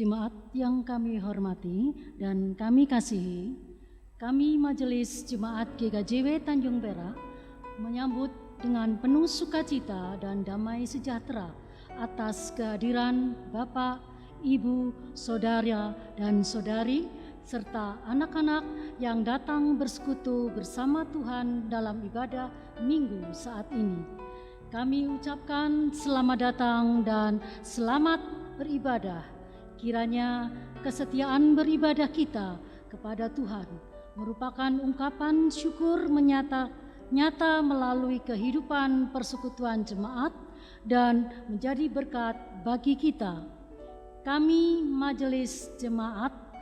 Jemaat yang kami hormati dan kami kasihi, kami Majelis Jemaat GKJW Tanjung Perak menyambut dengan penuh sukacita dan damai sejahtera atas kehadiran Bapak, Ibu, Saudara, dan Saudari, serta anak-anak yang datang bersekutu bersama Tuhan dalam ibadah Minggu saat ini. Kami ucapkan selamat datang dan selamat beribadah. Kiranya kesetiaan beribadah kita kepada Tuhan merupakan ungkapan syukur nyata melalui kehidupan persekutuan jemaat dan menjadi berkat bagi kita. Kami Majelis Jemaat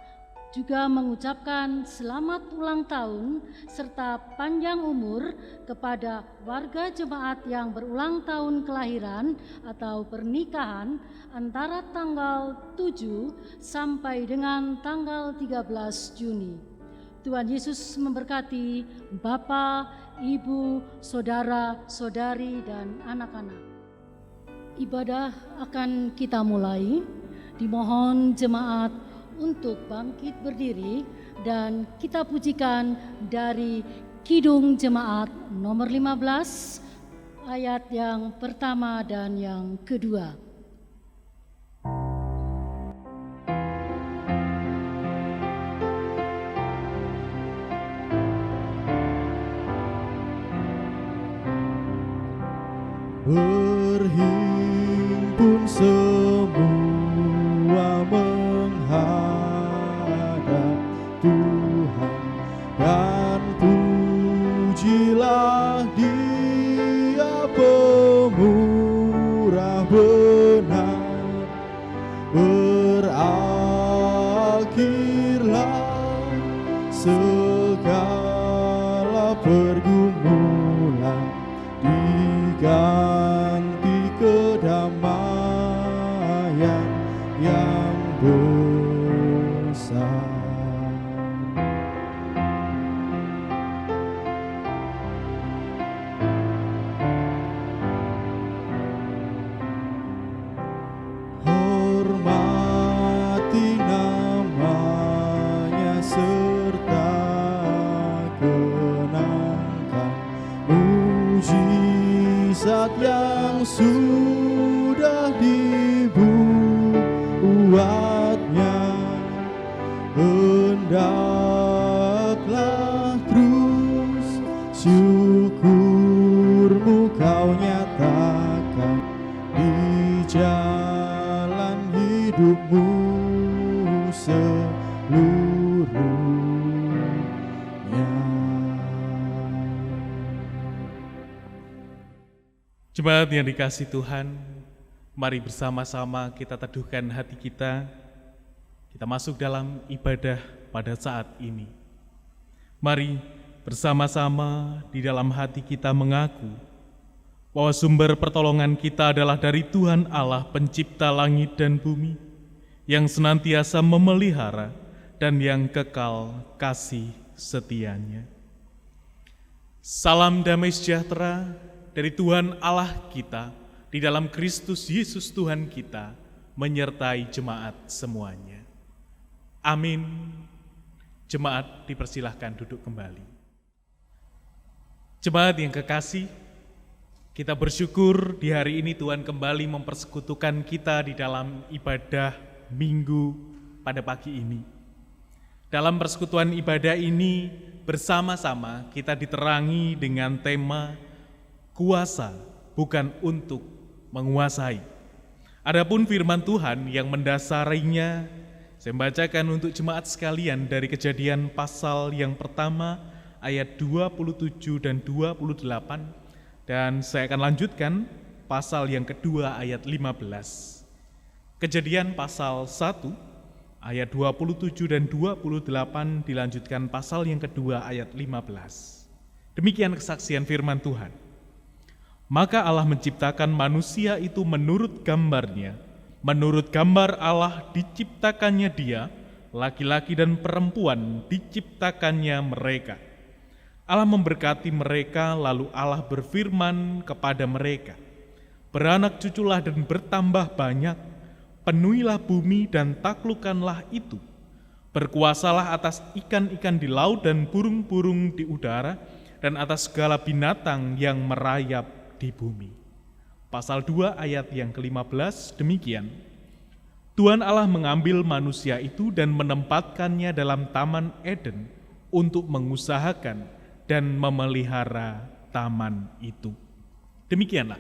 juga mengucapkan selamat ulang tahun serta panjang umur kepada warga jemaat yang berulang tahun kelahiran atau pernikahan antara tanggal 7 sampai dengan tanggal 13 Juni. Tuhan Yesus memberkati Bapak, Ibu, Saudara, Saudari, dan anak-anak. Ibadah akan kita mulai. Dimohon jemaat untuk bangkit berdiri dan kita pujikan dari Kidung Jemaat nomor 15 ayat yang pertama dan yang kedua. Berhimpun semua menghadap Tuhan dan pujilah Dia pemurah benar. Berakhirlah segala pergumulan, diganti kedamaian yang besar. Hormati namanya serta kenangkan mujizat yang sudah dibuatnya. Hendaklah terus syukurmu kau nyatakan di jalan hidupmu seluruhnya. Jemaat yang dikasihi Tuhan, mari bersama-sama kita teduhkan hati kita. Kita masuk dalam ibadah pada saat ini. Mari bersama-sama di dalam hati kita mengaku bahwa sumber pertolongan kita adalah dari Tuhan Allah pencipta langit dan bumi, yang senantiasa memelihara dan yang kekal kasih setianya. Salam damai sejahtera dari Tuhan Allah kita di dalam Kristus Yesus Tuhan kita menyertai jemaat semuanya. Amin. Jemaat dipersilahkan duduk kembali. Jemaat yang kekasih, kita bersyukur di hari ini Tuhan kembali mempersekutukan kita di dalam ibadah Minggu pada pagi ini. Dalam persekutuan ibadah ini bersama-sama kita diterangi dengan tema kuasa bukan untuk menguasai. Adapun firman Tuhan yang mendasarinya, saya membacakan untuk jemaat sekalian dari Kejadian pasal yang pertama ayat 27 dan 28, dan saya akan lanjutkan pasal yang kedua ayat 15. Kejadian pasal 1 ayat 27 dan 28 dilanjutkan pasal yang kedua ayat 15. Demikian kesaksian firman Tuhan. Maka Allah menciptakan manusia itu menurut gambarnya. Menurut gambar Allah diciptakannya dia, laki-laki dan perempuan diciptakannya mereka. Allah memberkati mereka, lalu Allah berfirman kepada mereka, beranak cuculah dan bertambah banyak, penuhilah bumi dan taklukkanlah itu. Berkuasalah atas ikan-ikan di laut dan burung-burung di udara, dan atas segala binatang yang merayap di bumi. Pasal 2 ayat yang ke-15 demikian. Tuhan Allah mengambil manusia itu dan menempatkannya dalam Taman Eden untuk mengusahakan dan memelihara taman itu. Demikianlah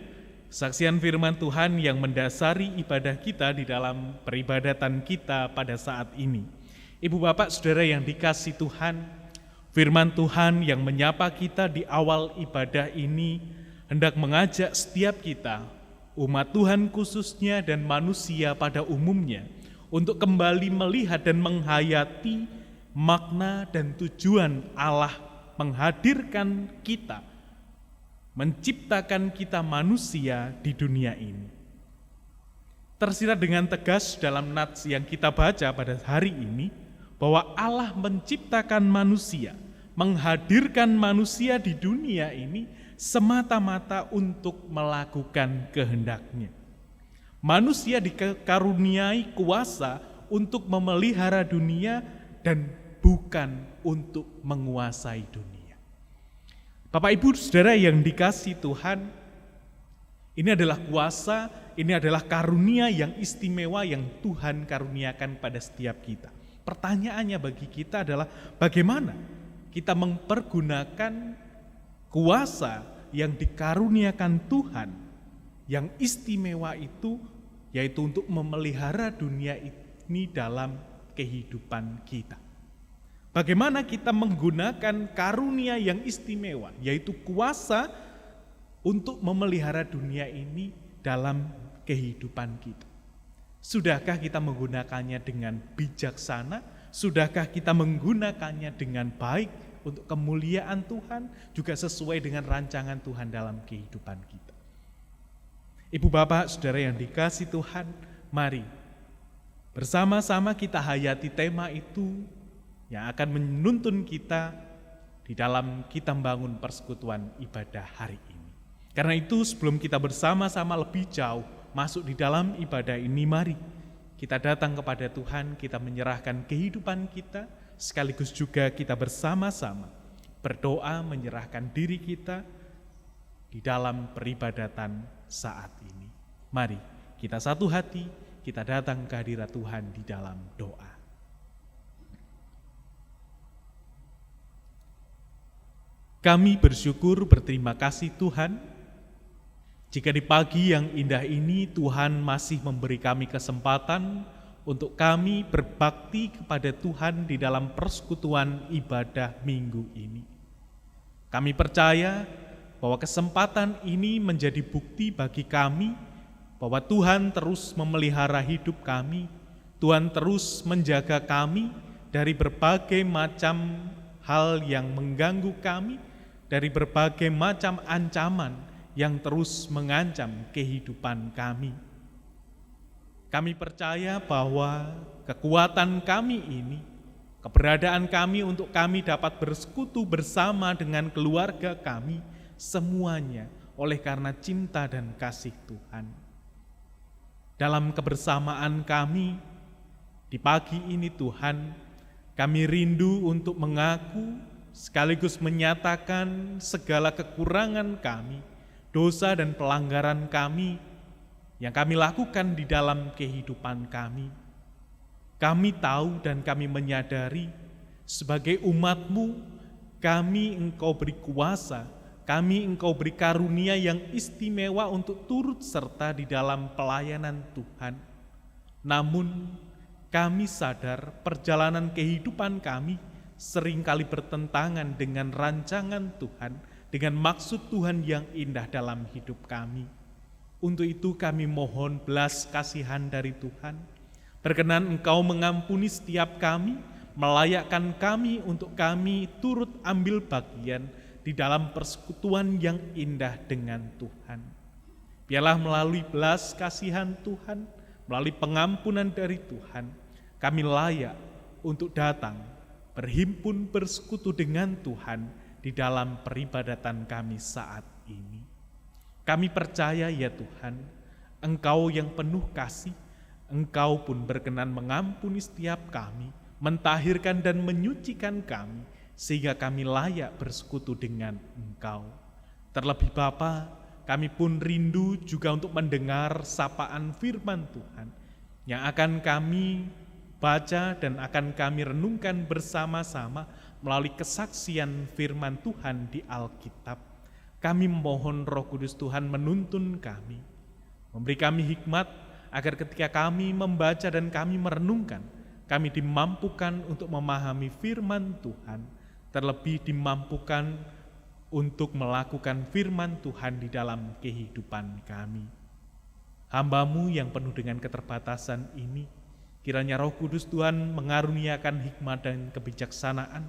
saksian firman Tuhan yang mendasari ibadah kita di dalam peribadatan kita pada saat ini. Ibu bapak saudara yang dikasihi Tuhan, firman Tuhan yang menyapa kita di awal ibadah ini hendak mengajak setiap kita, umat Tuhan khususnya dan manusia pada umumnya, untuk kembali melihat dan menghayati makna dan tujuan Allah menghadirkan kita, menciptakan kita manusia di dunia ini. Tersirat dengan tegas dalam nats yang kita baca pada hari ini, bahwa Allah menciptakan manusia, menghadirkan manusia di dunia ini semata-mata untuk melakukan kehendak-Nya. Manusia dikaruniai kuasa untuk memelihara dunia dan bukan untuk menguasai dunia. Bapak Ibu Saudara yang dikasihi Tuhan, ini adalah kuasa, ini adalah karunia yang istimewa yang Tuhan karuniakan pada setiap kita. Pertanyaannya bagi kita adalah bagaimana kita mempergunakan kuasa yang dikaruniakan Tuhan yang istimewa itu, yaitu untuk memelihara dunia ini dalam kehidupan kita. Bagaimana kita menggunakan karunia yang istimewa, yaitu kuasa untuk memelihara dunia ini dalam kehidupan kita. Sudahkah kita menggunakannya dengan bijaksana? Sudahkah kita menggunakannya dengan baik untuk kemuliaan Tuhan, juga sesuai dengan rancangan Tuhan dalam kehidupan kita? Ibu bapak saudara yang dikasihi Tuhan, mari bersama-sama kita hayati tema itu yang akan menuntun kita di dalam kita membangun persekutuan ibadah hari ini. Karena itu sebelum kita bersama-sama lebih jauh masuk di dalam ibadah ini, mari kita datang kepada Tuhan, kita menyerahkan kehidupan kita, sekaligus juga kita bersama-sama berdoa menyerahkan diri kita di dalam peribadatan saat ini. Mari kita satu hati, kita datang ke hadirat Tuhan di dalam doa. Kami bersyukur, berterima kasih Tuhan, jika di pagi yang indah ini Tuhan masih memberi kami kesempatan untuk kami berbakti kepada Tuhan di dalam persekutuan ibadah minggu ini. Kami percaya bahwa kesempatan ini menjadi bukti bagi kami bahwa Tuhan terus memelihara hidup kami, Tuhan terus menjaga kami dari berbagai macam hal yang mengganggu kami, dari berbagai macam ancaman yang terus mengancam kehidupan kami. Kami percaya bahwa kekuatan kami ini, keberadaan kami untuk kami dapat bersekutu bersama dengan keluarga kami, semuanya oleh karena cinta dan kasih Tuhan. Dalam kebersamaan kami di pagi ini Tuhan, kami rindu untuk mengaku sekaligus menyatakan segala kekurangan kami, dosa dan pelanggaran kami yang kami lakukan di dalam kehidupan kami. Kami tahu dan kami menyadari sebagai umat-Mu, kami Engkau beri kuasa, kami Engkau beri karunia yang istimewa untuk turut serta di dalam pelayanan Tuhan. Namun kami sadar perjalanan kehidupan kami seringkali bertentangan dengan rancangan Tuhan, dengan maksud Tuhan yang indah dalam hidup kami. Untuk itu kami mohon belas kasihan dari Tuhan. Berkenan Engkau mengampuni setiap kami, melayakkan kami untuk kami turut ambil bagian di dalam persekutuan yang indah dengan Tuhan. Biarlah melalui belas kasihan Tuhan, melalui pengampunan dari Tuhan, kami layak untuk datang berhimpun bersekutu dengan Tuhan di dalam peribadatan kami saat ini. Kami percaya ya Tuhan, Engkau yang penuh kasih, Engkau pun berkenan mengampuni setiap kami, mentahirkan dan menyucikan kami, sehingga kami layak bersekutu dengan Engkau. Terlebih Bapa, kami pun rindu juga untuk mendengar sapaan firman Tuhan yang akan kami baca dan akan kami renungkan bersama-sama melalui kesaksian firman Tuhan di Alkitab. Kami memohon Roh Kudus Tuhan menuntun kami, memberi kami hikmat agar ketika kami membaca dan kami merenungkan, kami dimampukan untuk memahami firman Tuhan, terlebih dimampukan untuk melakukan firman Tuhan di dalam kehidupan kami. Hamba-Mu yang penuh dengan keterbatasan ini, kiranya Roh Kudus Tuhan mengaruniakan hikmat dan kebijaksanaan,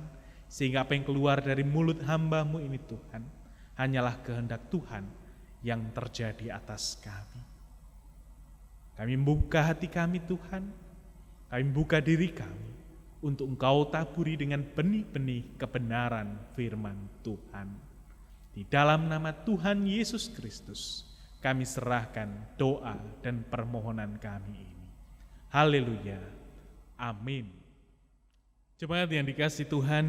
sehingga apa yang keluar dari mulut hamba-Mu ini Tuhan, hanyalah kehendak Tuhan yang terjadi atas kami. Kami membuka hati kami Tuhan, kami membuka diri kami untuk Engkau taburi dengan benih-benih kebenaran firman Tuhan. Di dalam nama Tuhan Yesus Kristus, kami serahkan doa dan permohonan kami ini. Haleluya. Amin. Jemaat yang dikasihi Tuhan,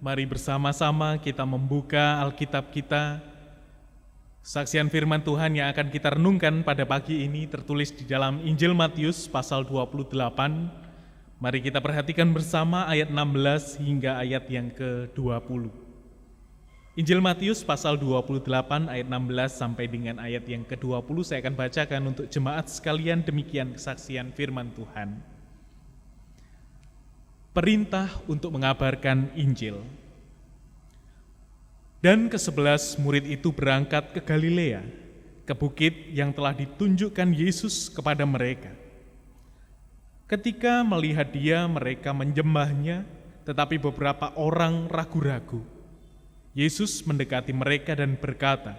mari bersama-sama kita membuka Alkitab kita. Kesaksian firman Tuhan yang akan kita renungkan pada pagi ini tertulis di dalam Injil Matius pasal 28. Mari kita perhatikan bersama ayat 16 hingga ayat yang ke-20. Injil Matius pasal 28 ayat 16 sampai dengan ayat yang ke-20 saya akan bacakan untuk jemaat sekalian, demikian kesaksian firman Tuhan. Perintah untuk mengabarkan Injil. Dan ke-11 murid itu berangkat ke Galilea, ke bukit yang telah ditunjukkan Yesus kepada mereka. Ketika melihat dia, mereka menyembahnya, tetapi beberapa orang ragu-ragu. Yesus mendekati mereka dan berkata,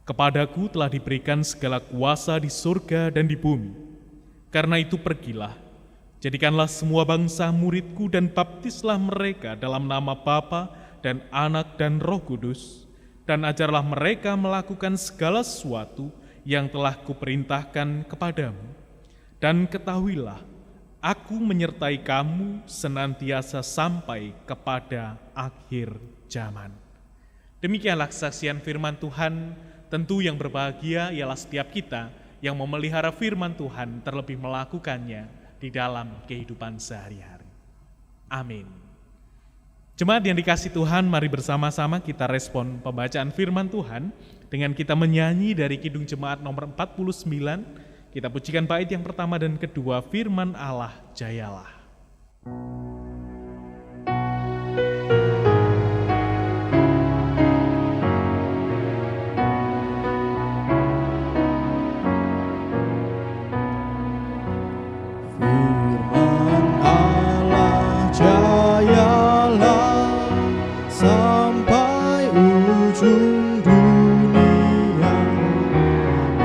"Kepadaku telah diberikan segala kuasa di surga dan di bumi. Karena itu pergilah, jadikanlah semua bangsa muridku dan baptislah mereka dalam nama Bapa dan Anak dan Roh Kudus, dan ajarlah mereka melakukan segala sesuatu yang telah kuperintahkan kepadamu. Dan ketahuilah, aku menyertai kamu senantiasa sampai kepada akhir zaman." Demikianlah kesaksian firman Tuhan. Tentu yang berbahagia ialah setiap kita yang memelihara firman Tuhan, terlebih melakukannya di dalam kehidupan sehari-hari. Amin. Jemaat yang dikasihi Tuhan, mari bersama-sama kita respon pembacaan firman Tuhan dengan kita menyanyi dari Kidung Jemaat nomor 49. Kita pujikan bait yang pertama dan kedua, firman Allah jayalah. Firman Allah jayalah sampai ujung dunia.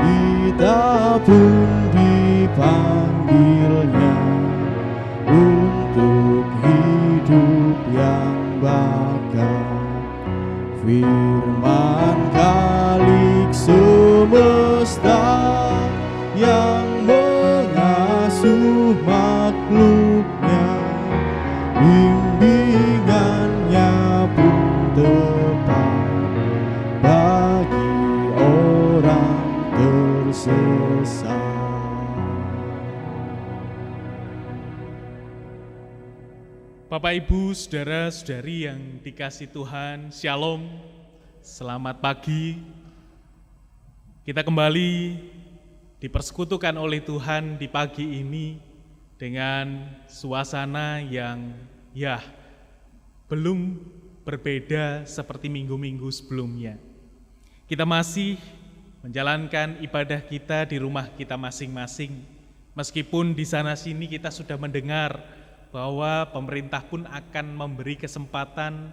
Kita pun dipanggilnya untuk hidup yang bakal. Firman Khalik semesta yang mengasuh makhluknya, bimbingannya pun tepat bagi orang tersesat. Bapak, Ibu, Saudara-saudari yang dikasihi Tuhan, Shalom, selamat pagi. Kita kembali dipersekutukan oleh Tuhan di pagi ini dengan suasana yang belum berbeda seperti minggu-minggu sebelumnya. Kita masih menjalankan ibadah kita di rumah kita masing-masing, meskipun di sana-sini kita sudah mendengar bahwa pemerintah pun akan memberi kesempatan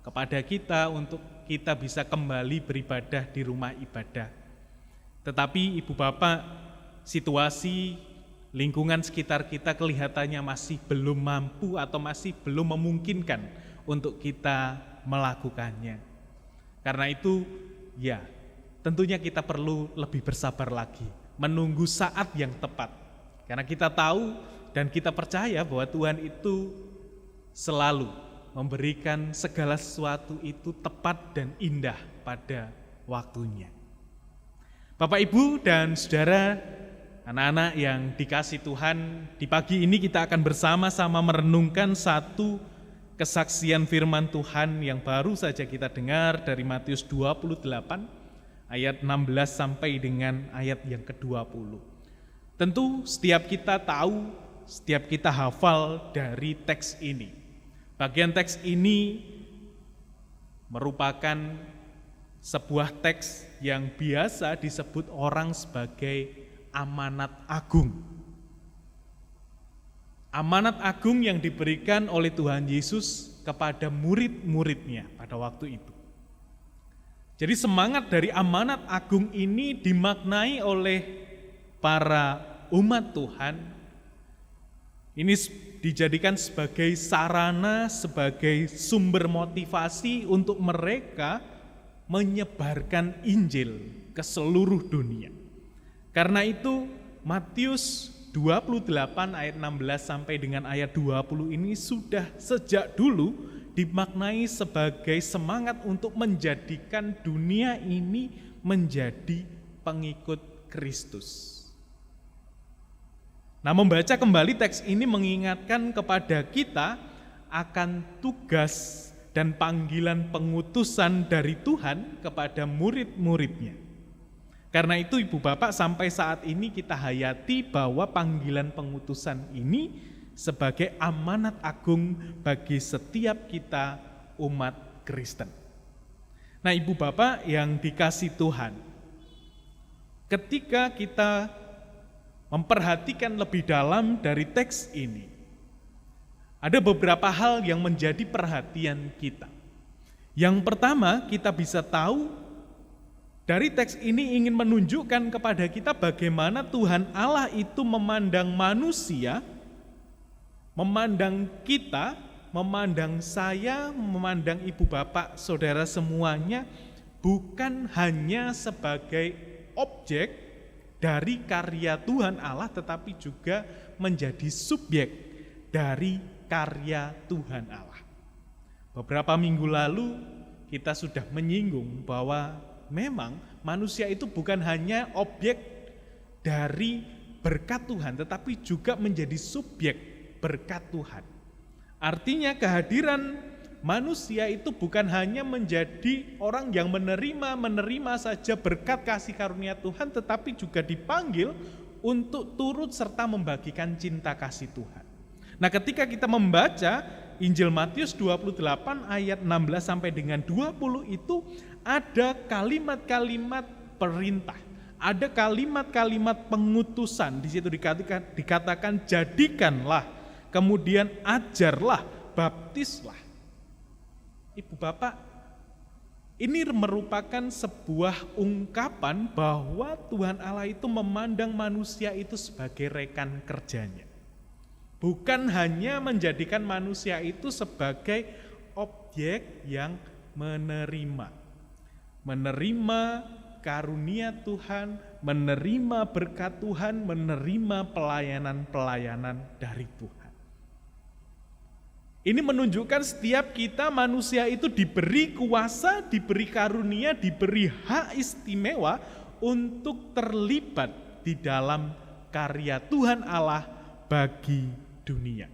kepada kita untuk kita bisa kembali beribadah di rumah ibadah. Tetapi Ibu Bapak, situasi lingkungan sekitar kita kelihatannya masih belum mampu atau masih belum memungkinkan untuk kita melakukannya. Karena itu, tentunya kita perlu lebih bersabar lagi, menunggu saat yang tepat Karena kita tahu dan kita percaya bahwa Tuhan itu selalu memberikan segala sesuatu itu tepat dan indah pada waktunya. Bapak, Ibu, dan saudara, anak-anak yang dikasih Tuhan, di pagi ini kita akan bersama-sama merenungkan satu kesaksian firman Tuhan yang baru saja kita dengar dari Matius 28 ayat 16 sampai dengan ayat yang ke-20. Tentu setiap kita tahu, setiap kita hafal dari teks ini. Bagian teks ini merupakan sebuah teks yang biasa disebut orang sebagai amanat agung. Amanat agung yang diberikan oleh Tuhan Yesus kepada murid-muridnya pada waktu itu. Jadi semangat dari amanat agung ini dimaknai oleh para umat Tuhan. Ini dijadikan sebagai sarana, sebagai sumber motivasi untuk mereka menyebarkan Injil ke seluruh dunia. Karena itu Matius 28 ayat 16 sampai dengan ayat 20 ini sudah sejak dulu dimaknai sebagai semangat untuk menjadikan dunia ini menjadi pengikut Kristus. Nah, membaca kembali teks ini mengingatkan kepada kita akan tugas dan panggilan pengutusan dari Tuhan kepada murid-muridnya. Karena itu Ibu Bapak, sampai saat ini kita hayati bahwa panggilan pengutusan ini sebagai amanat agung bagi setiap kita umat Kristen. Nah, Ibu Bapak yang dikasih Tuhan, ketika kita memperhatikan lebih dalam dari teks ini, ada beberapa hal yang menjadi perhatian kita. Yang pertama, kita bisa tahu dari teks ini ingin menunjukkan kepada kita bagaimana Tuhan Allah itu memandang manusia, memandang kita, memandang saya, memandang Ibu Bapak, saudara semuanya, bukan hanya sebagai objek dari karya Tuhan Allah, tetapi juga menjadi subjek dari karya Tuhan Allah. Beberapa minggu lalu kita sudah menyinggung bahwa memang manusia itu bukan hanya objek dari berkat Tuhan, tetapi juga menjadi subjek berkat Tuhan. Artinya kehadiran manusia itu bukan hanya menjadi orang yang menerima saja berkat kasih karunia Tuhan, tetapi juga dipanggil untuk turut serta membagikan cinta kasih Tuhan. Nah, ketika kita membaca Injil Matius 28 ayat 16 sampai dengan 20 itu ada kalimat-kalimat perintah, ada kalimat-kalimat pengutusan. Di situ dikatakan jadikanlah, kemudian ajarlah, baptislah. Ibu Bapak, ini merupakan sebuah ungkapan bahwa Tuhan Allah itu memandang manusia itu sebagai rekan kerjanya. Bukan hanya menjadikan manusia itu sebagai objek yang menerima karunia Tuhan, menerima berkat Tuhan, menerima pelayanan-pelayanan dari Tuhan. Ini menunjukkan setiap kita manusia itu diberi kuasa, diberi karunia, diberi hak istimewa untuk terlibat di dalam karya Tuhan Allah bagi dunia.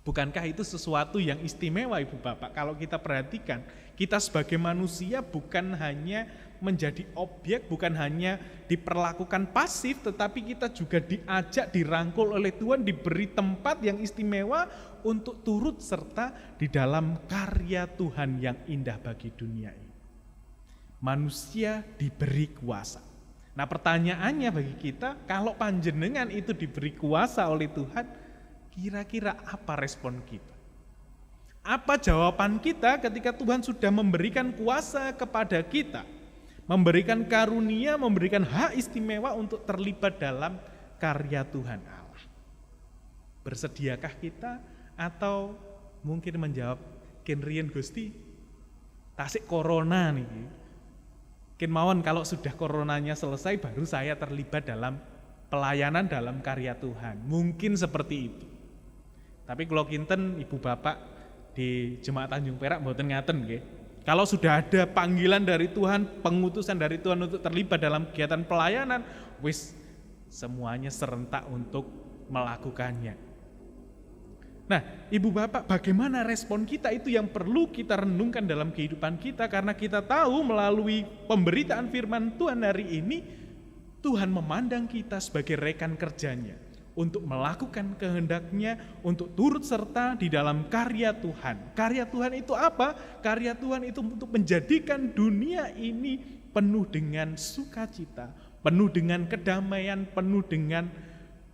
Bukankah itu sesuatu yang istimewa, Ibu Bapak? Kalau kita perhatikan, kita sebagai manusia bukan hanya menjadi objek, bukan hanya diperlakukan pasif, tetapi kita juga diajak, dirangkul oleh Tuhan, diberi tempat yang istimewa untuk turut serta di dalam karya Tuhan yang indah bagi dunia ini. Manusia diberi kuasa. Nah, pertanyaannya bagi kita, kalau panjenengan itu diberi kuasa oleh Tuhan, kira-kira apa respon kita? Apa jawaban kita ketika Tuhan sudah memberikan kuasa kepada kita, memberikan karunia, memberikan hak istimewa untuk terlibat dalam karya Tuhan Allah? Bersediakah kita? Atau mungkin menjawab, kenrian Gusti, tasik corona nih. Mungkin mawon kalau sudah coronanya selesai baru saya terlibat dalam pelayanan dalam karya Tuhan. Mungkin seperti itu. Tapi kalau kinten ibu bapak di Jemaat Tanjung Perak mboten ngaten nggih. Kalau sudah ada panggilan dari Tuhan, pengutusan dari Tuhan untuk terlibat dalam kegiatan pelayanan, wis semuanya serentak untuk melakukannya. Nah, ibu bapak, bagaimana respon kita itu yang perlu kita renungkan dalam kehidupan kita, karena kita tahu melalui pemberitaan firman Tuhan hari ini, Tuhan memandang kita sebagai rekan kerjanya untuk melakukan kehendaknya, untuk turut serta di dalam karya Tuhan. Karya Tuhan itu apa? Karya Tuhan itu untuk menjadikan dunia ini penuh dengan sukacita, penuh dengan kedamaian, penuh dengan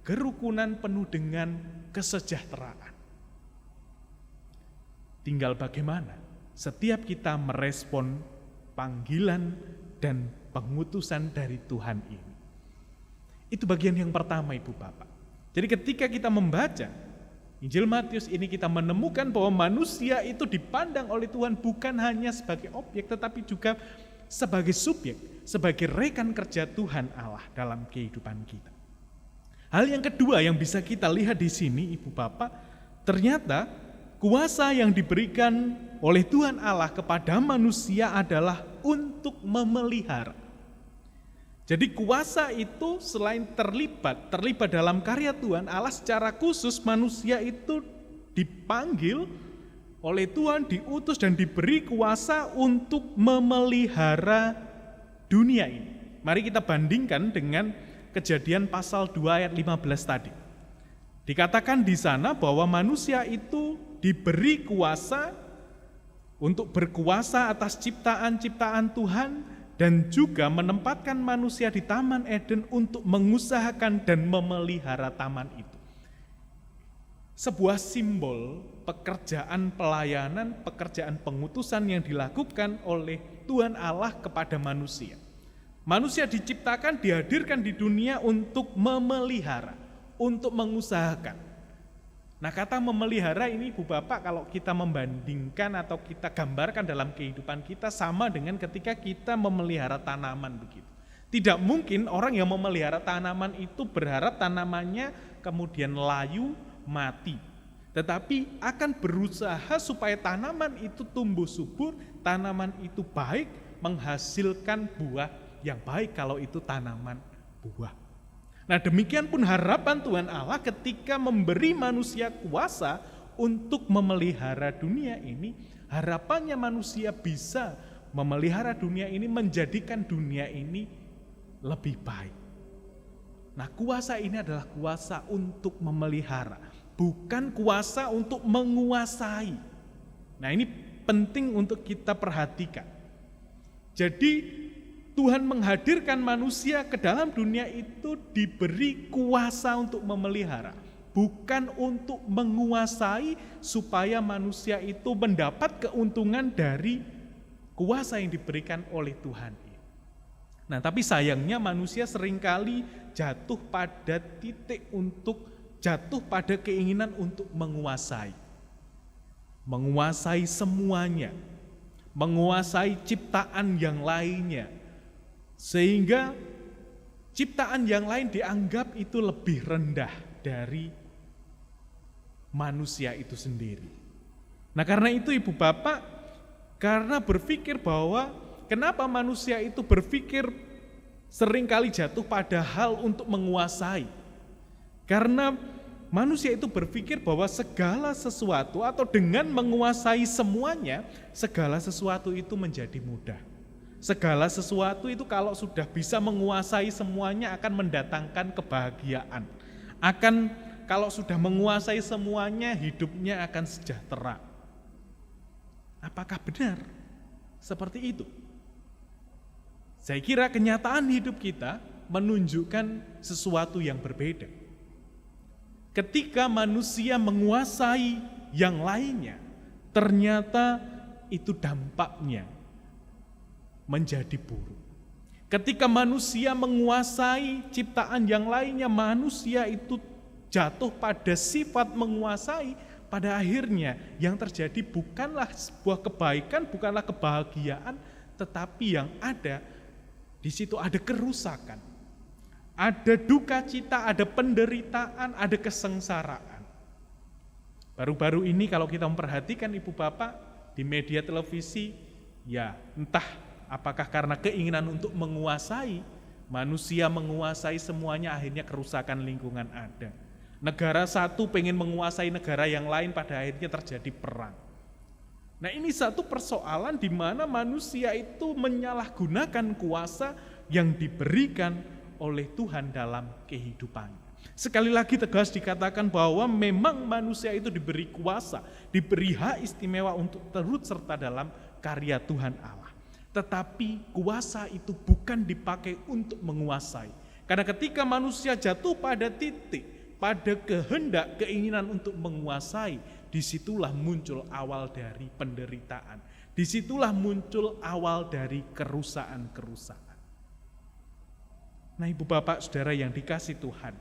kerukunan, penuh dengan kesejahteraan. Tinggal bagaimana setiap kita merespon panggilan dan pengutusan dari Tuhan ini. Itu bagian yang pertama, Ibu Bapak. Jadi ketika kita membaca Injil Matius ini, kita menemukan bahwa manusia itu dipandang oleh Tuhan bukan hanya sebagai objek, tetapi juga sebagai subjek, sebagai rekan kerja Tuhan Allah dalam kehidupan kita. Hal yang kedua yang bisa kita lihat di sini, Ibu Bapak, ternyata kuasa yang diberikan oleh Tuhan Allah kepada manusia adalah untuk memelihara. Jadi kuasa itu selain terlibat dalam karya Tuhan Allah, secara khusus manusia itu dipanggil oleh Tuhan, diutus dan diberi kuasa untuk memelihara dunia ini. Mari kita bandingkan dengan Kejadian pasal 2 ayat 15 tadi. Dikatakan di sana bahwa manusia itu diberi kuasa untuk berkuasa atas ciptaan-ciptaan Tuhan, dan juga menempatkan manusia di Taman Eden untuk mengusahakan dan memelihara taman itu. Sebuah simbol pekerjaan pelayanan, pekerjaan pengutusan yang dilakukan oleh Tuhan Allah kepada manusia. Manusia diciptakan, dihadirkan di dunia untuk memelihara, untuk mengusahakan. Nah, kata memelihara ini, Ibu Bapak, kalau kita membandingkan atau kita gambarkan dalam kehidupan kita sama dengan ketika kita memelihara tanaman begitu. Tidak mungkin orang yang memelihara tanaman itu berharap tanamannya kemudian layu, mati. Tetapi akan berusaha supaya tanaman itu tumbuh subur, tanaman itu baik, menghasilkan buah yang baik kalau itu tanaman buah. Nah, demikian pun harapan Tuhan Allah ketika memberi manusia kuasa untuk memelihara dunia ini. Harapannya manusia bisa memelihara dunia ini, menjadikan dunia ini lebih baik. Nah, kuasa ini adalah kuasa untuk memelihara, bukan kuasa untuk menguasai. Nah, ini penting untuk kita perhatikan. Jadi Tuhan menghadirkan manusia ke dalam dunia itu diberi kuasa untuk memelihara, bukan untuk menguasai supaya manusia itu mendapat keuntungan dari kuasa yang diberikan oleh Tuhan. Nah, tapi sayangnya manusia seringkali jatuh pada titik untuk jatuh pada keinginan untuk menguasai. Menguasai semuanya, menguasai ciptaan yang lainnya. Sehingga ciptaan yang lain dianggap itu lebih rendah dari manusia itu sendiri. Nah, karena itu Ibu Bapak, karena berpikir bahwa kenapa manusia itu berpikir seringkali jatuh pada hal untuk menguasai. Karena manusia itu berpikir bahwa segala sesuatu atau dengan menguasai semuanya, segala sesuatu itu menjadi mudah. Segala sesuatu itu kalau sudah bisa menguasai semuanya akan mendatangkan kebahagiaan. Kalau sudah menguasai semuanya, hidupnya akan sejahtera. Apakah benar seperti itu? Saya kira kenyataan hidup kita menunjukkan sesuatu yang berbeda. Ketika manusia menguasai yang lainnya, ternyata itu dampaknya menjadi buruk. Ketika manusia menguasai ciptaan yang lainnya, manusia itu jatuh pada sifat menguasai. Pada akhirnya yang terjadi bukanlah sebuah kebaikan, bukanlah kebahagiaan, tetapi yang ada di situ ada kerusakan. Ada duka cita, ada penderitaan, ada kesengsaraan. Baru-baru ini kalau kita memperhatikan Ibu Bapak di media televisi, ya entah apakah karena keinginan untuk menguasai, manusia menguasai semuanya, akhirnya kerusakan lingkungan ada. Negara satu pengen menguasai negara yang lain, pada akhirnya terjadi perang. Nah, ini satu persoalan di mana manusia itu menyalahgunakan kuasa yang diberikan oleh Tuhan dalam kehidupannya. Sekali lagi tegas dikatakan bahwa memang manusia itu diberi kuasa, diberi hak istimewa untuk turut serta dalam karya Tuhan Allah. Tetapi kuasa itu bukan dipakai untuk menguasai. Karena ketika manusia jatuh pada titik, pada kehendak, keinginan untuk menguasai, disitulah muncul awal dari penderitaan. Disitulah muncul awal dari kerusakan-kerusakan. Nah, Ibu Bapak Saudara yang dikasihi Tuhan,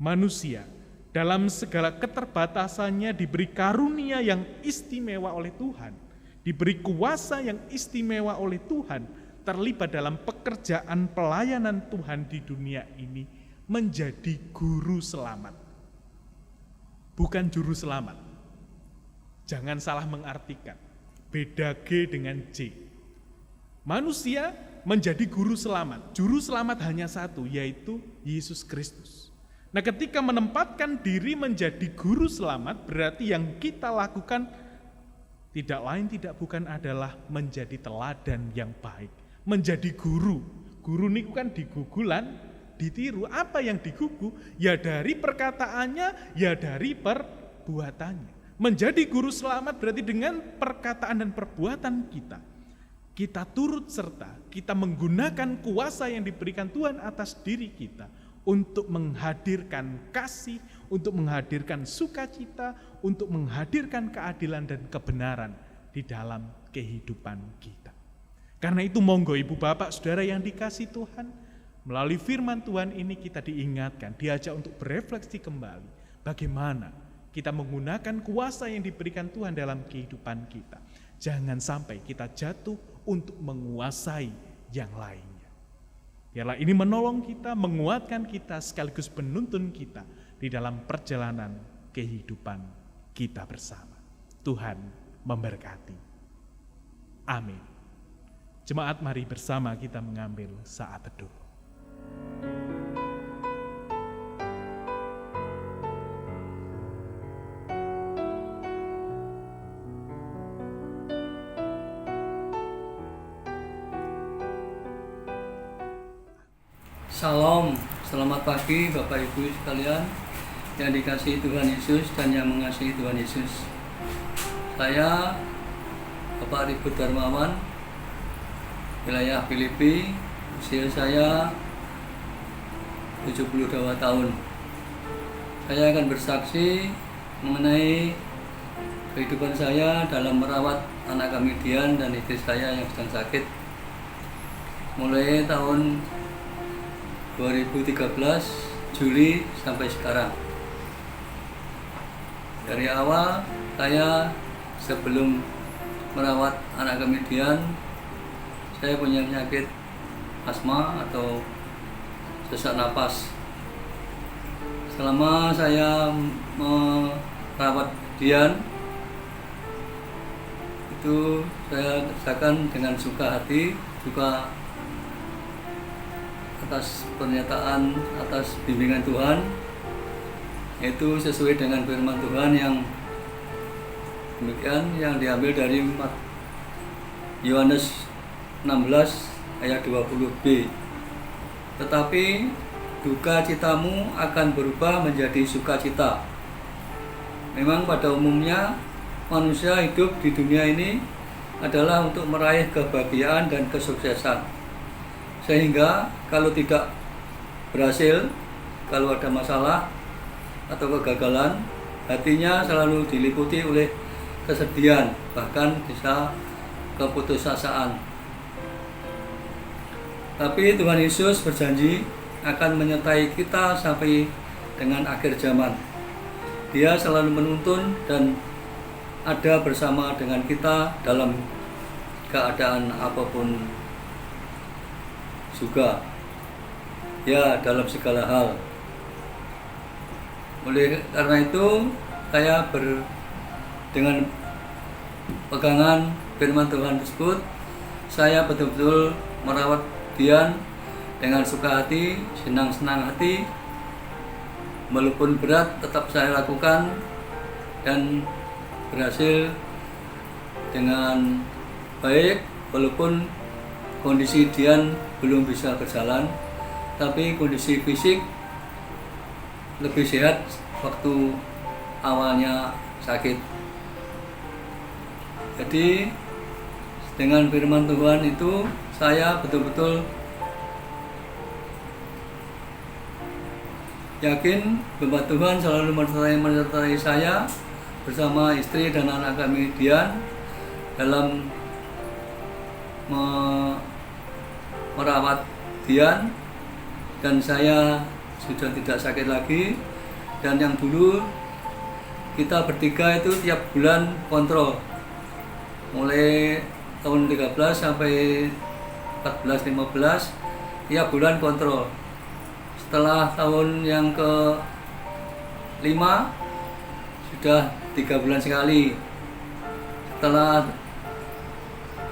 manusia dalam segala keterbatasannya diberi karunia yang istimewa oleh Tuhan, diberi kuasa yang istimewa oleh Tuhan, terlibat dalam pekerjaan pelayanan Tuhan di dunia ini, menjadi guru selamat. Bukan juru selamat. Jangan salah mengartikan. Beda G dengan J. Manusia menjadi guru selamat. Juru selamat hanya satu, yaitu Yesus Kristus. Nah, ketika menempatkan diri menjadi guru selamat, berarti yang kita lakukan tidak lain tidak bukan adalah menjadi teladan yang baik. Menjadi guru. Guru ini kan digugulan, ditiru. Apa yang digugu? Ya dari perkataannya, ya dari perbuatannya. Menjadi guru selamat berarti dengan perkataan dan perbuatan kita turut serta, kita menggunakan kuasa yang diberikan Tuhan atas diri kita untuk menghadirkan kasih, untuk menghadirkan sukacita, untuk menghadirkan keadilan dan kebenaran di dalam kehidupan kita. Karena itu monggo Ibu Bapak Saudara yang dikasihi Tuhan, melalui firman Tuhan ini kita diingatkan, diajak untuk berefleksi kembali bagaimana kita menggunakan kuasa yang diberikan Tuhan dalam kehidupan kita. Jangan sampai kita jatuh untuk menguasai yang lainnya. Biarlah ini menolong kita, menguatkan kita, sekaligus menuntun kita di dalam perjalanan kehidupan kita bersama. Tuhan memberkati. Amin. Jemaat, mari bersama kita mengambil saat teduh. Salam, selamat pagi Bapak Ibu sekalian yang dikasihi Tuhan Yesus dan yang mengasihi Tuhan Yesus. Saya Bapak Ribut Darmawan, wilayah Filipi, usia saya 72 tahun. Saya akan bersaksi mengenai kehidupan saya dalam merawat anak kami Dian dan istri saya yang sedang sakit. Mulai tahun 2013 Juli sampai sekarang. Dari awal saya sebelum merawat anak kami Dian, saya punya penyakit asma atau sesak napas. Selama saya merawat Dian, itu saya kerjakan dengan suka hati, juga atas pernyataan, atas bimbingan Tuhan, itu sesuai dengan firman Tuhan yang demikian, yang diambil dari Yohanes 16 ayat 20b. Tetapi duka citamu akan berubah menjadi sukacita. Memang pada umumnya manusia hidup di dunia ini adalah untuk meraih kebahagiaan dan kesuksesan. Sehingga kalau tidak berhasil, kalau ada masalah atau kegagalan, hatinya selalu diliputi oleh kesedihan, bahkan bisa keputusasaan. Tapi Tuhan Yesus berjanji akan menyertai kita sampai dengan akhir zaman. Dia selalu menuntun dan ada bersama dengan kita dalam keadaan apapun juga. Ya, dalam segala hal. Oleh karena itu, saya dengan pegangan firman Tuhan tersebut, saya betul-betul merawat Dian dengan suka hati, senang-senang hati, walaupun berat tetap saya lakukan dan berhasil dengan baik, walaupun kondisi Dian belum bisa berjalan, tapi kondisi fisik lebih sehat waktu awalnya sakit. Jadi dengan firman Tuhan itu saya betul-betul yakin bahwa Tuhan selalu menyertai saya bersama istri dan anak kami Dian dalam merawat Dian, dan saya sudah tidak sakit lagi. Dan yang dulu kita bertiga itu tiap bulan kontrol, mulai tahun 13 sampai 14-15 tiap bulan kontrol. Setelah tahun yang ke-5 sudah 3 bulan sekali. Setelah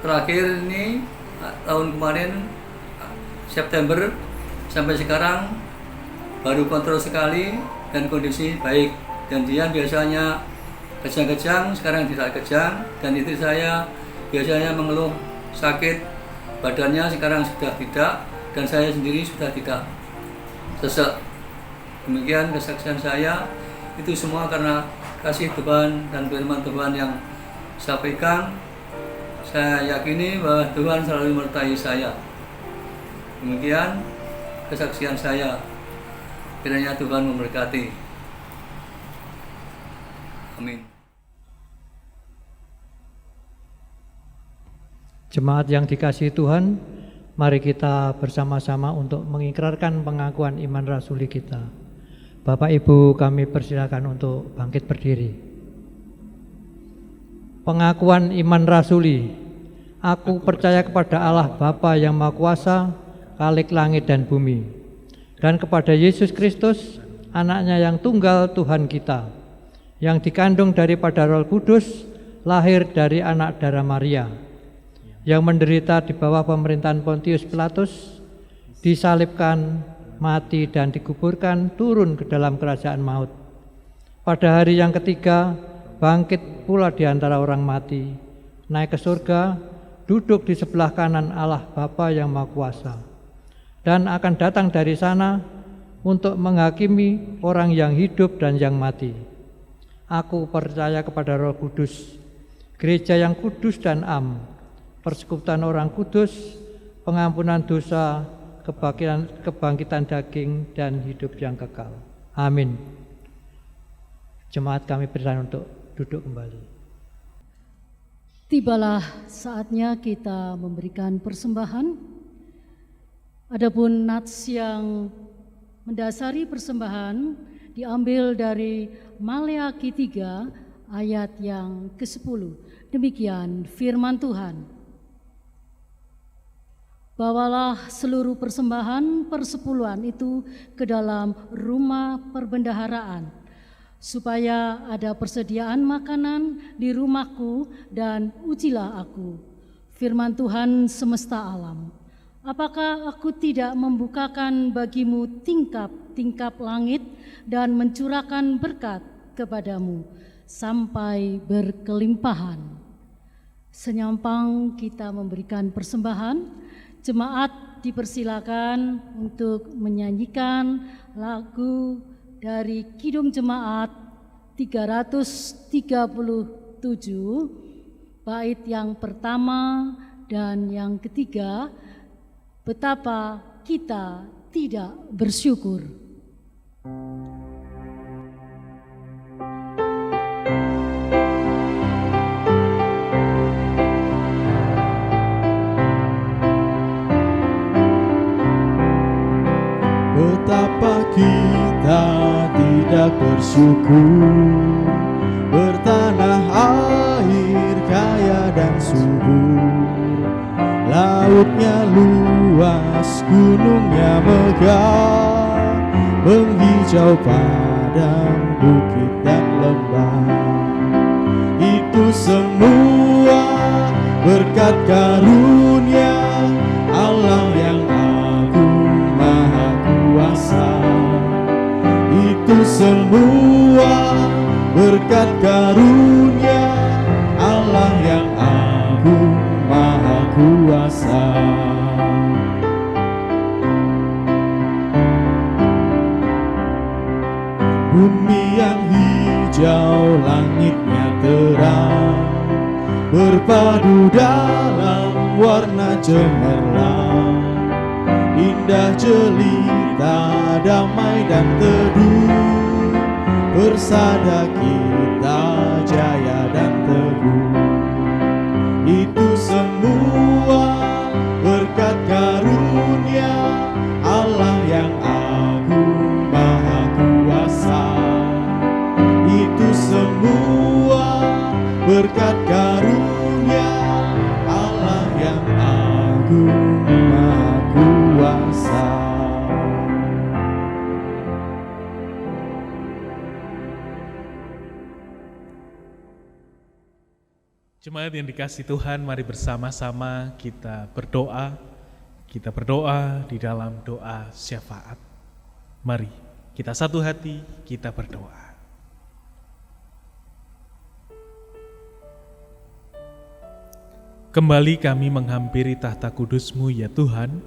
terakhir ini tahun kemarin September sampai sekarang baru kontrol sekali dan kondisi baik. Dan dia biasanya kejang-kejang, sekarang tidak kejang. Dan istri saya biasanya mengeluh sakit badannya, sekarang sudah tidak. Dan saya sendiri sudah tidak sesek. Demikian kesaksian saya. Itu semua karena kasih Tuhan dan firman Tuhan yang saya pegang. Saya yakini bahwa Tuhan selalu menyertai saya. Demikian kesaksian saya. Kiranya Tuhan memberkati. Amin. Jemaat yang dikasihi Tuhan, mari kita bersama-sama untuk mengikrarkan pengakuan iman rasuli kita. Bapak Ibu, kami persilakan untuk bangkit berdiri. Pengakuan iman rasuli. Aku percaya kepada Allah Bapa yang Maha Kuasa, Khalik langit dan bumi, dan kepada Yesus Kristus, anaknya yang tunggal Tuhan kita, yang dikandung daripada Roh Kudus, lahir dari anak darah Maria, yang menderita di bawah pemerintahan Pontius Pilatus, disalibkan, mati dan dikuburkan, turun ke dalam kerajaan maut. Pada hari yang ketiga, bangkit pula di antara orang mati, naik ke surga, duduk di sebelah kanan Allah Bapa yang Maha Kuasa, dan akan datang dari sana untuk menghakimi orang yang hidup dan yang mati. Aku percaya kepada Roh Kudus, gereja yang kudus dan am, persekutuan orang kudus, pengampunan dosa, kebangkitan daging, dan hidup yang kekal. Amin. Jemaat kami persilakan untuk duduk kembali. Tibalah saatnya kita memberikan persembahan. Adapun nats yang mendasari persembahan diambil dari Maleakhi 3 ayat yang ke-10. Demikian firman Tuhan. Bawalah seluruh persembahan persepuluhan itu ke dalam rumah perbendaharaan, supaya ada persediaan makanan di rumahku, dan ujilah aku, firman Tuhan semesta alam. Apakah aku tidak membukakan bagimu tingkap-tingkap langit dan mencurahkan berkat kepadamu sampai berkelimpahan? Senyampang kita memberikan persembahan, jemaat dipersilakan untuk menyanyikan lagu dari Kidung Jemaat 337, bait yang pertama dan yang ketiga, betapa kita tidak bersyukur. Betapa kita tidak bersyukur, bertanah air kaya dan subur, lautnya luas, gunungnya megah. surga, menghijau padang bukit dan lembah. Itu semua berkat karunia Allah yang agung maha kuasa. Itu semua berkat karunia Allah yang agung maha kuasa. Bumi yang hijau, langitnya terang, berpadu dalam warna cemerlang. Indah jelita, damai dan teduh, bersada kita jaya dan teguh. Itu semua berkat karunia Allah yang agung maha kuasa. Itu semua berkat karunia Allah yang agung maha kuasa. Jemaat yang dikasihi Tuhan, mari bersama-sama kita berdoa. Kita berdoa di dalam doa syafaat. Mari kita satu hati, kita berdoa. Kembali kami menghampiri tahta kudus-Mu ya Tuhan,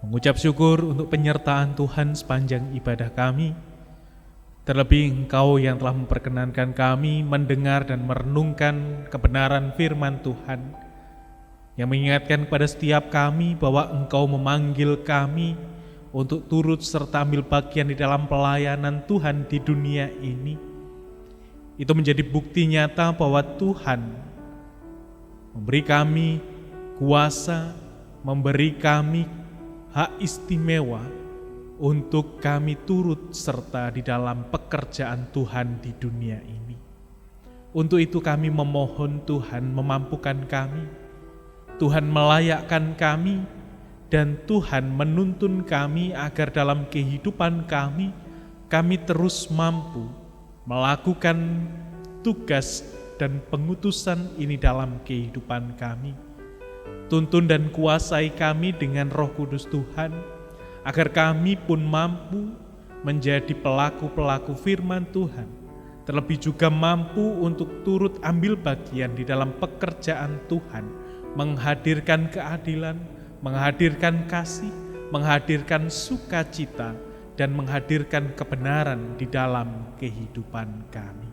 mengucap syukur untuk penyertaan Tuhan sepanjang ibadah kami. Terlebih Engkau yang telah memperkenankan kami mendengar dan merenungkan kebenaran firman Tuhan, yang mengingatkan kepada setiap kami bahwa Engkau memanggil kami untuk turut serta ambil bagian di dalam pelayanan Tuhan di dunia ini. Itu menjadi bukti nyata bahwa Tuhan memberi kami kuasa, memberi kami hak istimewa untuk kami turut serta di dalam pekerjaan Tuhan di dunia ini. Untuk itu kami memohon Tuhan memampukan kami, Tuhan melayakkan kami, dan Tuhan menuntun kami agar dalam kehidupan kami terus mampu melakukan tugas dan pengutusan ini dalam kehidupan kami. Tuntun dan kuasai kami dengan Roh Kudus Tuhan, agar kami pun mampu menjadi pelaku-pelaku firman Tuhan, terlebih juga mampu untuk turut ambil bagian di dalam pekerjaan Tuhan, menghadirkan keadilan, menghadirkan kasih, menghadirkan sukacita, dan menghadirkan kebenaran di dalam kehidupan kami.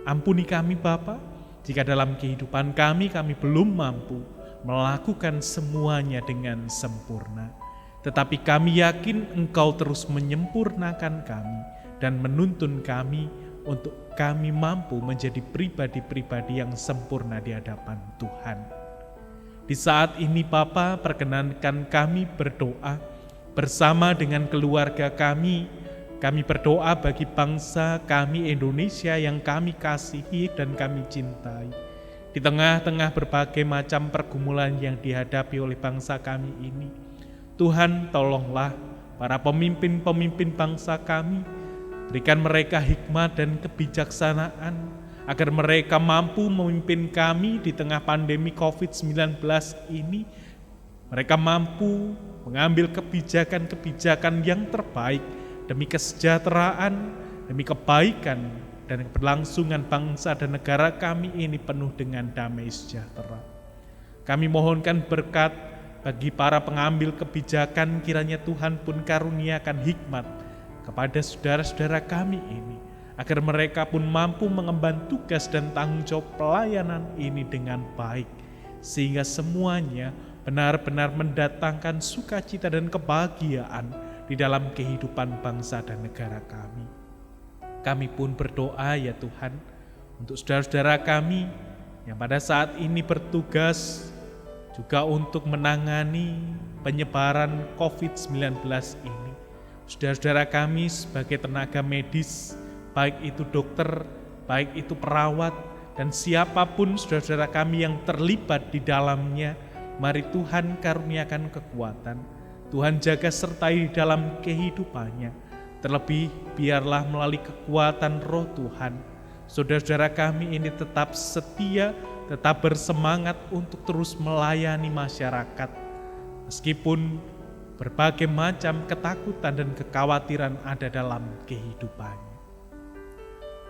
Ampuni kami Bapa, jika dalam kehidupan kami belum mampu melakukan semuanya dengan sempurna. Tetapi kami yakin Engkau terus menyempurnakan kami dan menuntun kami untuk kami mampu menjadi pribadi-pribadi yang sempurna di hadapan Tuhan. Di saat ini Bapa, perkenankan kami berdoa bersama dengan keluarga kami. Kami berdoa bagi bangsa kami Indonesia yang kami kasihi dan kami cintai. Di tengah-tengah berbagai macam pergumulan yang dihadapi oleh bangsa kami ini, Tuhan, tolonglah para pemimpin-pemimpin bangsa kami, berikan mereka hikmat dan kebijaksanaan, agar mereka mampu memimpin kami di tengah pandemi COVID-19 ini. Mereka mampu mengambil kebijakan-kebijakan yang terbaik demi kesejahteraan, demi kebaikan, dan keberlangsungan bangsa dan negara kami ini penuh dengan damai sejahtera. Kami mohonkan berkat bagi para pengambil kebijakan, kiranya Tuhan pun karuniakan hikmat kepada saudara-saudara kami ini, agar mereka pun mampu mengemban tugas dan tanggung jawab pelayanan ini dengan baik, sehingga semuanya benar-benar mendatangkan sukacita dan kebahagiaan di dalam kehidupan bangsa dan negara kami. Kami pun berdoa ya Tuhan, untuk saudara-saudara kami yang pada saat ini bertugas juga untuk menangani penyebaran COVID-19 ini. Saudara-saudara kami sebagai tenaga medis, baik itu dokter, baik itu perawat, dan siapapun saudara-saudara kami yang terlibat di dalamnya, mari Tuhan karuniakan kekuatan, Tuhan jaga sertai dalam kehidupannya. Terlebih biarlah melalui kekuatan Roh Tuhan, saudara-saudara kami ini tetap setia, tetap bersemangat untuk terus melayani masyarakat. Meskipun berbagai macam ketakutan dan kekhawatiran ada dalam kehidupannya.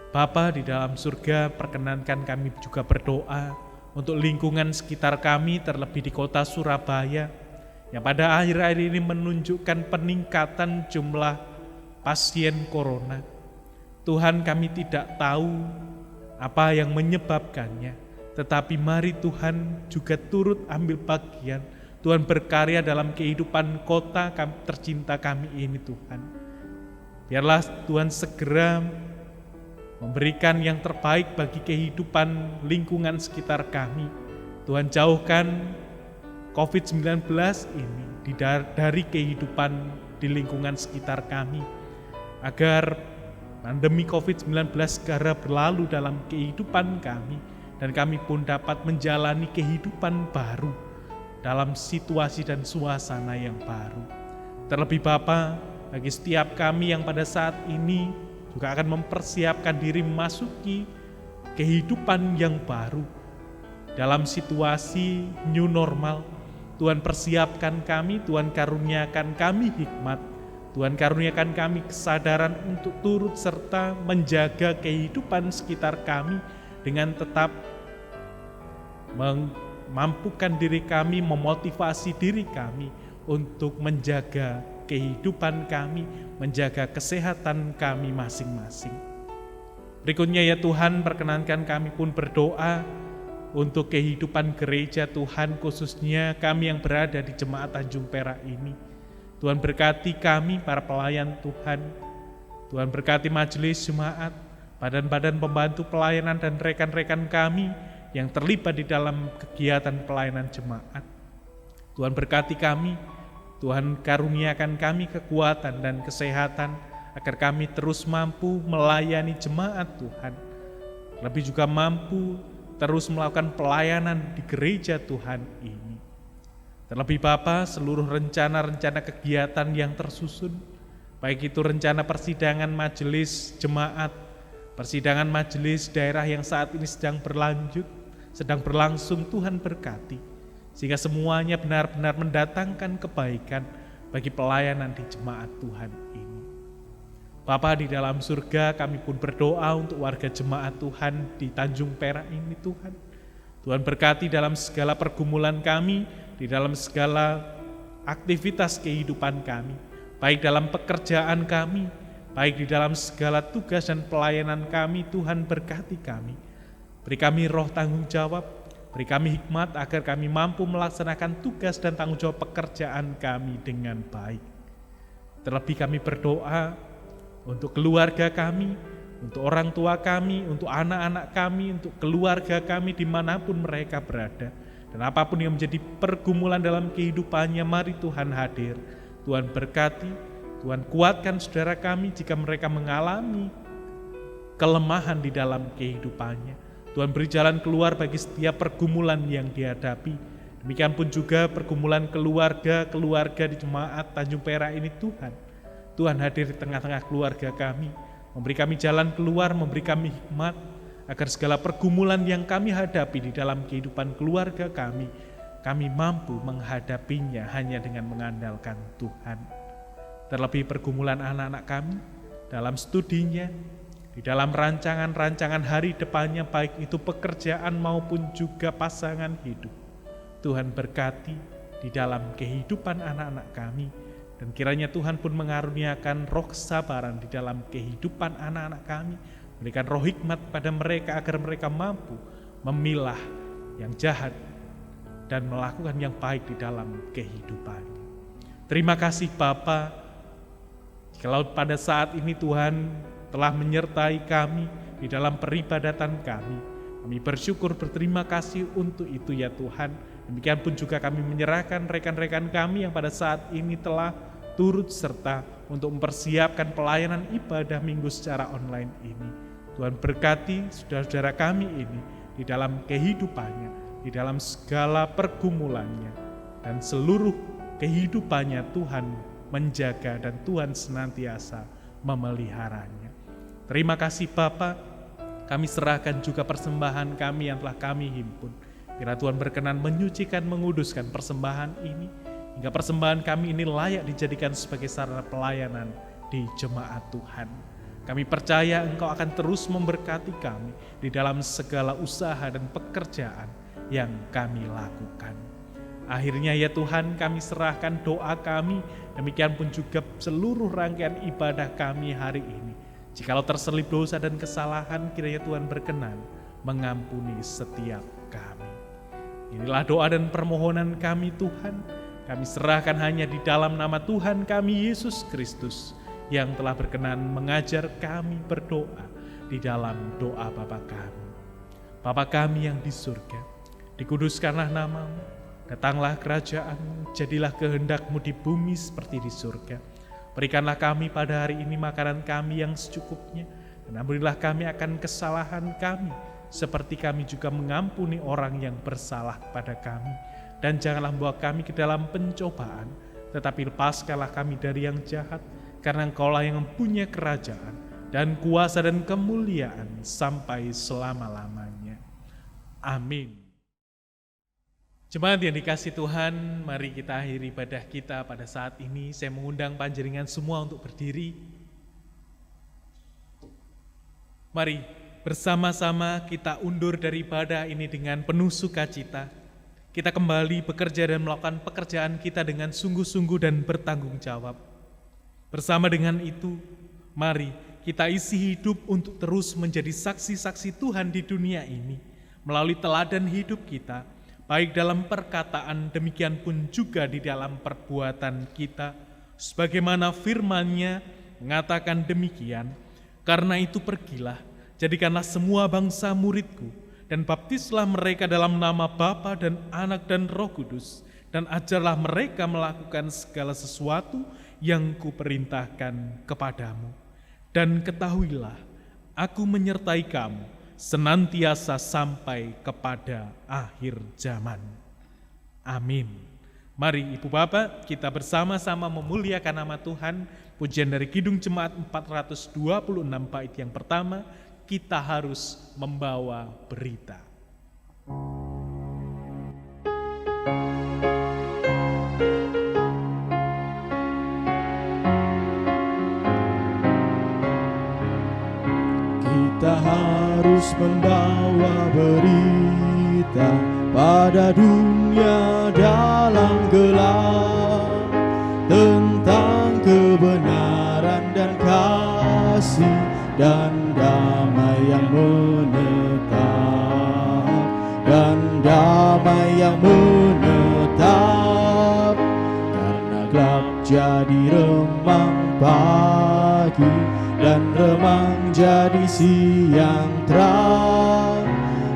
Bapa di dalam surga, perkenankan kami juga berdoa untuk lingkungan sekitar kami, terlebih di kota Surabaya, yang pada akhir-akhir ini menunjukkan peningkatan jumlah pasien corona. Tuhan, kami tidak tahu apa yang menyebabkannya, tetapi mari Tuhan juga turut ambil bagian. Tuhan berkarya dalam kehidupan kota tercinta kami ini, Tuhan. Biarlah Tuhan segera memberikan yang terbaik bagi kehidupan lingkungan sekitar kami. Tuhan, jauhkan COVID-19 ini dari kehidupan di lingkungan sekitar kami, agar pandemi COVID-19 segera berlalu dalam kehidupan kami, dan kami pun dapat menjalani kehidupan baru dalam situasi dan suasana yang baru. Terlebih Bapa, bagi setiap kami yang pada saat ini juga akan mempersiapkan diri memasuki kehidupan yang baru dalam situasi new normal, Tuhan persiapkan kami, Tuhan karuniakan kami hikmat, Tuhan karuniakan kami kesadaran untuk turut serta menjaga kehidupan sekitar kami dengan tetap memampukan diri kami, memotivasi diri kami untuk menjaga kehidupan kami, menjaga kesehatan kami masing-masing. Berikutnya ya Tuhan, perkenankan kami pun berdoa untuk kehidupan gereja Tuhan, khususnya kami yang berada di Jemaat Tanjung Perak ini. Tuhan berkati kami para pelayan Tuhan, Tuhan berkati majelis jemaat, badan-badan pembantu pelayanan dan rekan-rekan kami yang terlibat di dalam kegiatan pelayanan jemaat. Tuhan berkati kami, Tuhan karuniakan kami kekuatan dan kesehatan agar kami terus mampu melayani jemaat Tuhan, lebih juga mampu terus melakukan pelayanan di gereja Tuhan ini. Terlebih Bapa, seluruh rencana-rencana kegiatan yang tersusun, baik itu rencana persidangan majelis jemaat, persidangan majelis daerah yang saat ini sedang berlangsung, Tuhan berkati, sehingga semuanya benar-benar mendatangkan kebaikan bagi pelayanan di jemaat Tuhan ini. Bapa di dalam surga, kami pun berdoa untuk warga jemaat Tuhan di Tanjung Perak ini Tuhan. Tuhan berkati dalam segala pergumulan kami, di dalam segala aktivitas kehidupan kami, baik dalam pekerjaan kami, baik di dalam segala tugas dan pelayanan kami. Tuhan berkati kami, beri kami roh tanggung jawab, beri kami hikmat agar kami mampu melaksanakan tugas dan tanggung jawab pekerjaan kami dengan baik. Terlebih kami berdoa untuk keluarga kami, untuk orang tua kami, untuk anak-anak kami, untuk keluarga kami dimanapun mereka berada. Dan apapun yang menjadi pergumulan dalam kehidupannya, mari Tuhan hadir. Tuhan berkati, Tuhan kuatkan saudara kami jika mereka mengalami kelemahan di dalam kehidupannya. Tuhan beri jalan keluar bagi setiap pergumulan yang dihadapi. Demikian pun juga pergumulan keluarga di jemaat Tanjung Perak ini Tuhan. Tuhan hadir di tengah-tengah keluarga kami, memberi kami jalan keluar, memberi kami hikmat, agar segala pergumulan yang kami hadapi di dalam kehidupan keluarga kami mampu menghadapinya hanya dengan mengandalkan Tuhan. Terlebih pergumulan anak-anak kami dalam studinya, di dalam rancangan-rancangan hari depannya, baik itu pekerjaan maupun juga pasangan hidup. Tuhan berkati di dalam kehidupan anak-anak kami, dan kiranya Tuhan pun mengaruniakan roh kesabaran di dalam kehidupan anak-anak kami, berikan roh hikmat pada mereka agar mereka mampu memilah yang jahat dan melakukan yang baik di dalam kehidupannya. Terima kasih Bapa, kalau pada saat ini Tuhan telah menyertai kami di dalam peribadatan kami. Kami bersyukur, berterima kasih untuk itu ya Tuhan. Demikian pun juga kami menyerahkan rekan-rekan kami yang pada saat ini telah turut serta untuk mempersiapkan pelayanan ibadah minggu secara online ini. Tuhan berkati saudara-saudara kami ini di dalam kehidupannya, di dalam segala pergumulannya, dan seluruh kehidupannya Tuhan menjaga dan Tuhan senantiasa memeliharanya. Terima kasih Bapa, kami serahkan juga persembahan kami yang telah kami himpun. Bila Tuhan berkenan menyucikan, menguduskan persembahan ini, hingga persembahan kami ini layak dijadikan sebagai sarana pelayanan di jemaat Tuhan. Kami percaya Engkau akan terus memberkati kami di dalam segala usaha dan pekerjaan yang kami lakukan. Akhirnya ya Tuhan, kami serahkan doa kami, demikian pun juga seluruh rangkaian ibadah kami hari ini. Jikalau terselip dosa dan kesalahan, kiranya Tuhan berkenan mengampuni setiap kami. Inilah doa dan permohonan kami Tuhan. Kami serahkan hanya di dalam nama Tuhan kami Yesus Kristus, yang telah berkenan mengajar kami berdoa di dalam doa Bapa kami. Bapa kami yang di surga, dikuduskanlah nama-Mu, datanglah kerajaan-Mu, jadilah kehendak-Mu di bumi seperti di surga. Berikanlah kami pada hari ini makanan kami yang secukupnya, dan ampunilah kami akan kesalahan kami, seperti kami juga mengampuni orang yang bersalah pada kami. Dan janganlah membawa kami ke dalam pencobaan, tetapi lepaskanlah kami dari yang jahat, karena Engkaulah yang mempunyai kerajaan dan kuasa dan kemuliaan sampai selama-lamanya. Amin. Jemaat yang dikasihi Tuhan, mari kita akhiri ibadah kita pada saat ini. Saya mengundang panjenengan semua untuk berdiri. Mari bersama-sama kita undur dari ibadah ini dengan penuh sukacita. Kita kembali bekerja dan melakukan pekerjaan kita dengan sungguh-sungguh dan bertanggung jawab. Bersama dengan itu, mari kita isi hidup untuk terus menjadi saksi-saksi Tuhan di dunia ini melalui teladan hidup kita, baik dalam perkataan demikian pun juga di dalam perbuatan kita, sebagaimana firman-Nya mengatakan demikian. Karena itu pergilah, jadikanlah semua bangsa muridku, dan baptislah mereka dalam nama Bapa dan Anak dan Roh Kudus, dan ajarlah mereka melakukan segala sesuatu yang kuperintahkan kepadamu. Dan ketahuilah, aku menyertai kamu senantiasa sampai kepada akhir zaman. Amin. Mari Ibu Bapak, kita bersama-sama memuliakan nama Tuhan. Pujian dari Kidung Jemaat 426 bait yang pertama, kita harus membawa berita. Kita harus membawa berita pada dunia dalam gelap tentang kebenaran dan kasih dan damai yang menetap, dan damai yang menetap. Karena gelap jadi remang pagi, dan remang jadi siang terang.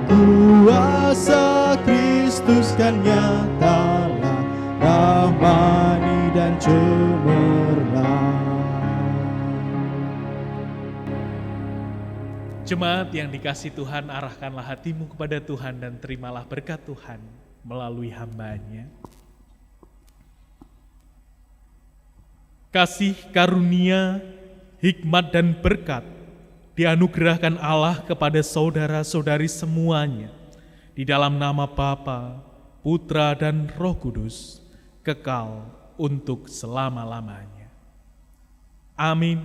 Kuasa Kristus kan nyatalah, rahmani dan cemerlang. Jemaat yang dikasihi Tuhan, arahkanlah hatimu kepada Tuhan dan terimalah berkat Tuhan melalui hamba-Nya. Kasih karunia, hikmat dan berkat dianugerahkan Allah kepada saudara-saudari semuanya di dalam nama Bapa, Putra dan Roh Kudus, kekal untuk selama-lamanya. Amin.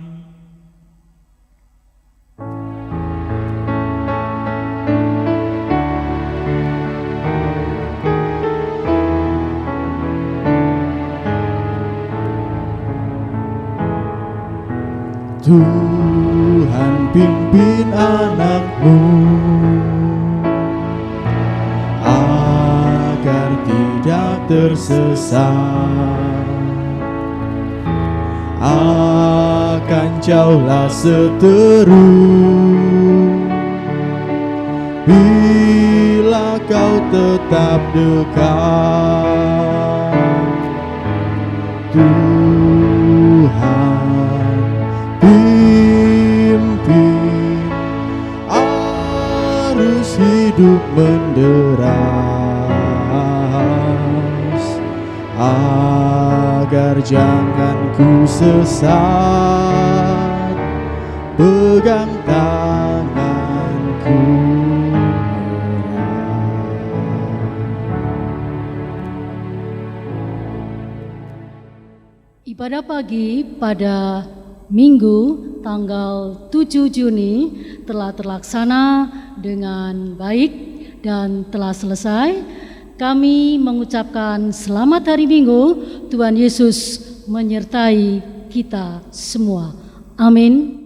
Tuhan pimpin anak-Mu agar tidak tersesat, akan jauhlah seteru bila kau tetap dekat. Tuhan pimpin arus hidup menderas, agar jangan ku sesat. Pegang tanganku erat. Ibadah pagi pada Minggu tanggal 7 Juni telah terlaksana dengan baik dan telah selesai. Kami mengucapkan selamat hari Minggu. Tuhan Yesus menyertai kita semua. Amin.